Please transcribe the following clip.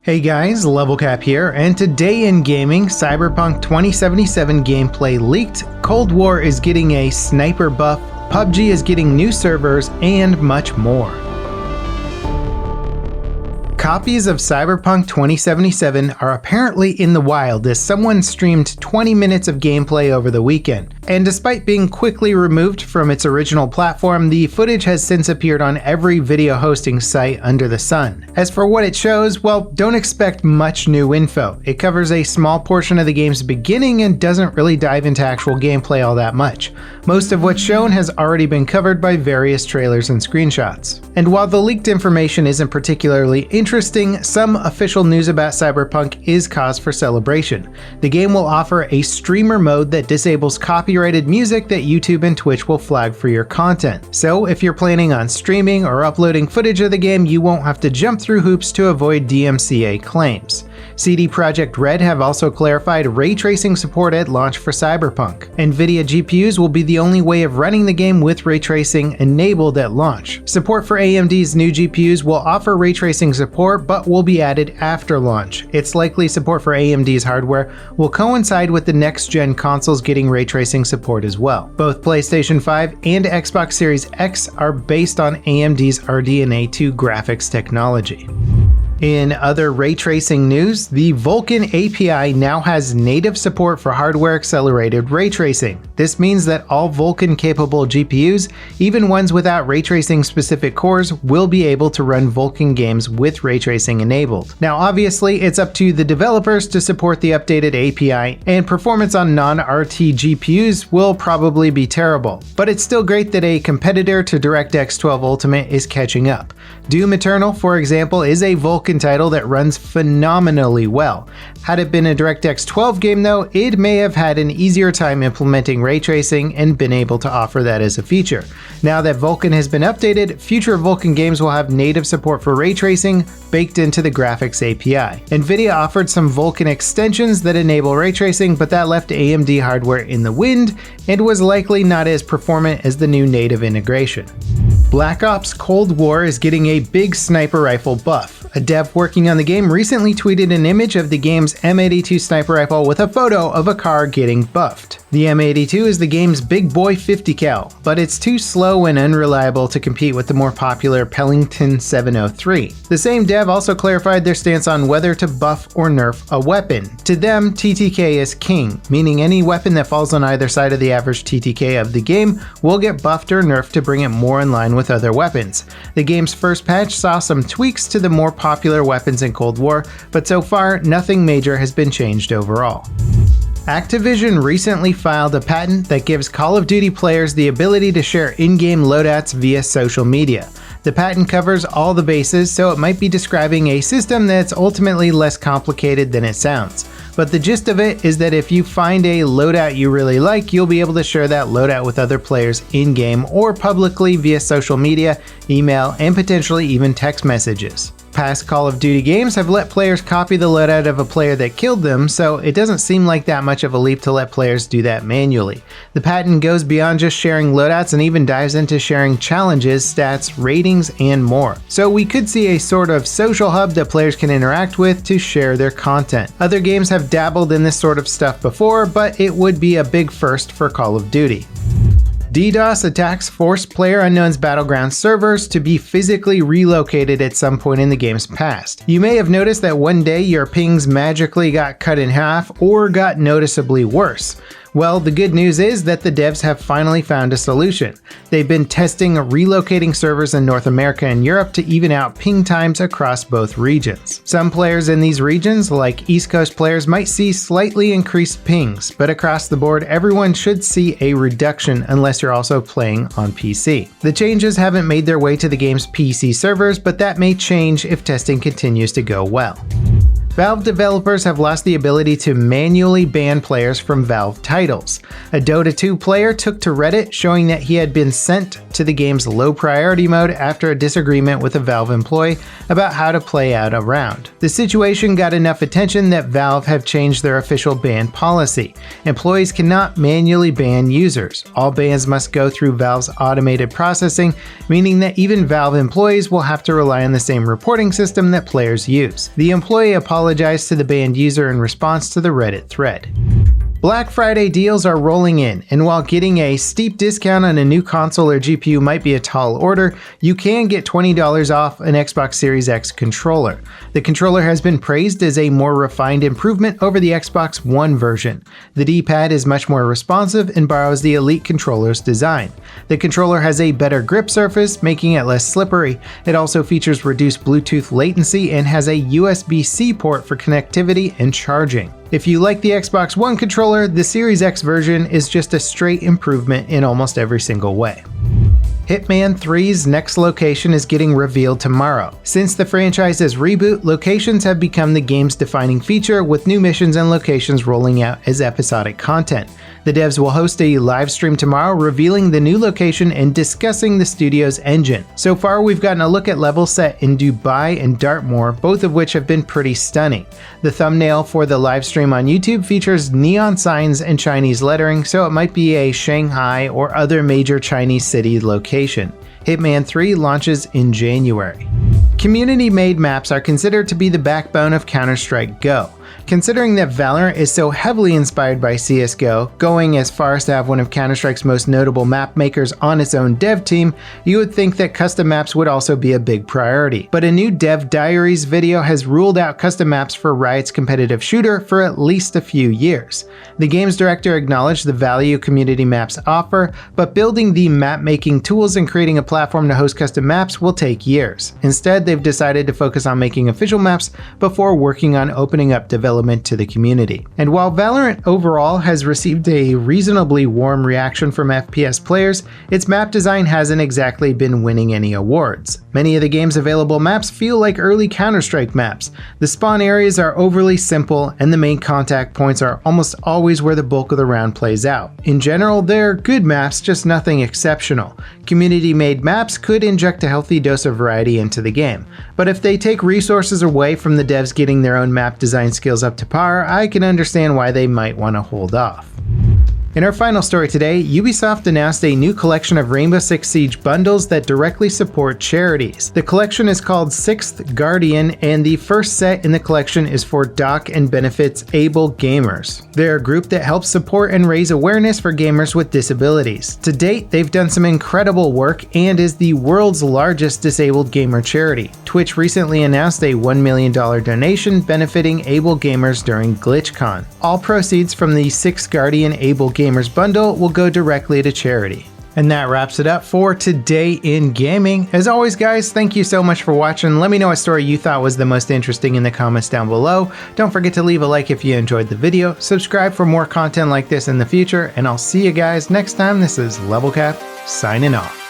Hey guys, LevelCap here, and today in gaming, Cyberpunk 2077 gameplay leaked, Cold War is getting a sniper buff, PUBG is getting new servers, and much more. Copies of Cyberpunk 2077 are apparently in the wild as someone streamed 20 minutes of gameplay over the weekend. And despite being quickly removed from its original platform, the footage has since appeared on every video hosting site under the sun. As for what it shows, well, don't expect much new info. It covers a small portion of the game's beginning and doesn't really dive into actual gameplay all that much. Most of what's shown has already been covered by various trailers and screenshots. And while the leaked information isn't particularly interesting, some official news about Cyberpunk is cause for celebration. The game will offer a streamer mode that disables copyrighted music that YouTube and Twitch will flag for your content. So if you're planning on streaming or uploading footage of the game, you won't have to jump through hoops to avoid DMCA claims. CD Projekt Red have also clarified ray tracing support at launch for Cyberpunk. NVIDIA GPUs will be the only way of running the game with ray tracing enabled at launch. Support for AMD's new GPUs will offer ray tracing support but will be added after launch. It's likely support for AMD's hardware will coincide with the next-gen consoles getting ray tracing support as well. Both PlayStation 5 and Xbox Series X are based on AMD's RDNA 2 graphics technology. In other ray tracing news, the Vulkan API now has native support for hardware-accelerated ray tracing. This means that all Vulkan-capable GPUs, even ones without ray tracing-specific cores, will be able to run Vulkan games with ray tracing enabled. Now obviously, it's up to the developers to support the updated API, and performance on non-RT GPUs will probably be terrible. But it's still great that a competitor to DirectX 12 Ultimate is catching up. Doom Eternal, for example, is a Vulkan title that runs phenomenally well. Had it been a DirectX 12 game though, it may have had an easier time implementing ray tracing and been able to offer that as a feature. Now that Vulkan has been updated, future Vulkan games will have native support for ray tracing baked into the graphics API. NVIDIA offered some Vulkan extensions that enable ray tracing, but that left AMD hardware in the wind and was likely not as performant as the new native integration. Black Ops Cold War is getting a big sniper rifle buff. A dev working on the game recently tweeted an image of the game's M82 sniper rifle with a photo of a car getting buffed. The M82 is the game's big boy 50 cal, but it's too slow and unreliable to compete with the more popular Pellington 703. The same dev also clarified their stance on whether to buff or nerf a weapon. To them, TTK is king, meaning any weapon that falls on either side of the average TTK of the game will get buffed or nerfed to bring it more in line with other weapons. The game's first patch saw some tweaks to the more popular weapons in Cold War, but so far nothing major has been changed overall. Activision recently filed a patent that gives Call of Duty players the ability to share in-game loadouts via social media. The patent covers all the bases, so it might be describing a system that's ultimately less complicated than it sounds. But the gist of it is that if you find a loadout you really like, you'll be able to share that loadout with other players in-game or publicly via social media, email, and potentially even text messages. Past Call of Duty games have let players copy the loadout of a player that killed them, so it doesn't seem like that much of a leap to let players do that manually. The patent goes beyond just sharing loadouts and even dives into sharing challenges, stats, ratings, and more. So we could see a sort of social hub that players can interact with to share their content. Other games have dabbled in this sort of stuff before, but it would be a big first for Call of Duty. DDoS attacks force PlayerUnknown's Battlegrounds servers to be physically relocated at some point in the game's past. You may have noticed that one day your pings magically got cut in half or got noticeably worse. Well, the good news is that the devs have finally found a solution. They've been testing relocating servers in North America and Europe to even out ping times across both regions. Some players in these regions, like East Coast players, might see slightly increased pings, but across the board, everyone should see a reduction unless you're also playing on PC. The changes haven't made their way to the game's PC servers, but that may change if testing continues to go well. Valve developers have lost the ability to manually ban players from Valve titles. A Dota 2 player took to Reddit showing that he had been sent to the game's low priority mode after a disagreement with a Valve employee about how to play out a round. The situation got enough attention that Valve have changed their official ban policy. Employees cannot manually ban users. All bans must go through Valve's automated processing, meaning that even Valve employees will have to rely on the same reporting system that players use. The employee apologized to the banned user in response to the Reddit thread. Black Friday deals are rolling in, and while getting a steep discount on a new console or GPU might be a tall order, you can get $20 off an Xbox Series X controller. The controller has been praised as a more refined improvement over the Xbox One version. The D-pad is much more responsive and borrows the Elite controller's design. The controller has a better grip surface, making it less slippery. It also features reduced Bluetooth latency and has a USB-C port for connectivity and charging. If you like the Xbox One controller, the Series X version is just a straight improvement in almost every single way. Hitman 3's next location is getting revealed tomorrow. Since the franchise's reboot, locations have become the game's defining feature, with new missions and locations rolling out as episodic content. The devs will host a live stream tomorrow revealing the new location and discussing the studio's engine. So far, we've gotten a look at levels set in Dubai and Dartmoor, both of which have been pretty stunning. The thumbnail for the live stream on YouTube features neon signs and Chinese lettering, so it might be a Shanghai or other major Chinese city location. Hitman 3 launches in January. Community-made maps are considered to be the backbone of Counter-Strike Go. Considering that Valorant is so heavily inspired by CSGO, going as far as to have one of Counter-Strike's most notable map makers on its own dev team, you would think that custom maps would also be a big priority. But a new Dev Diaries video has ruled out custom maps for Riot's competitive shooter for at least a few years. The game's director acknowledged the value community maps offer, but building the map-making tools and creating a platform to host custom maps will take years. Instead, they've decided to focus on making official maps before working on opening up development to the community. And while Valorant overall has received a reasonably warm reaction from FPS players, its map design hasn't exactly been winning any awards. Many of the game's available maps feel like early Counter-Strike maps. The spawn areas are overly simple, and the main contact points are almost always where the bulk of the round plays out. In general, they're good maps, just nothing exceptional. Community-made maps could inject a healthy dose of variety into the game, but if they take resources away from the devs getting their own map design skills up to par, I can understand why they might want to hold off. In our final story today, Ubisoft announced a new collection of Rainbow Six Siege bundles that directly support charities. The collection is called Sixth Guardian, and the first set in the collection is for Doc and benefits able gamers. They're a group that helps support and raise awareness for gamers with disabilities. To date, they've done some incredible work and is the world's largest disabled gamer charity. Twitch recently announced a $1 million donation benefiting able gamers during GlitchCon. All proceeds from the Sixth Guardian Able Gamers bundle will go directly to charity. And that wraps it up for today in gaming. As always, guys, thank you so much for watching. Let me know what story you thought was the most interesting in the comments down below. Don't forget to leave a like if you enjoyed the video, subscribe for more content like this in the future, and I'll see you guys next time. This is LevelCap signing off.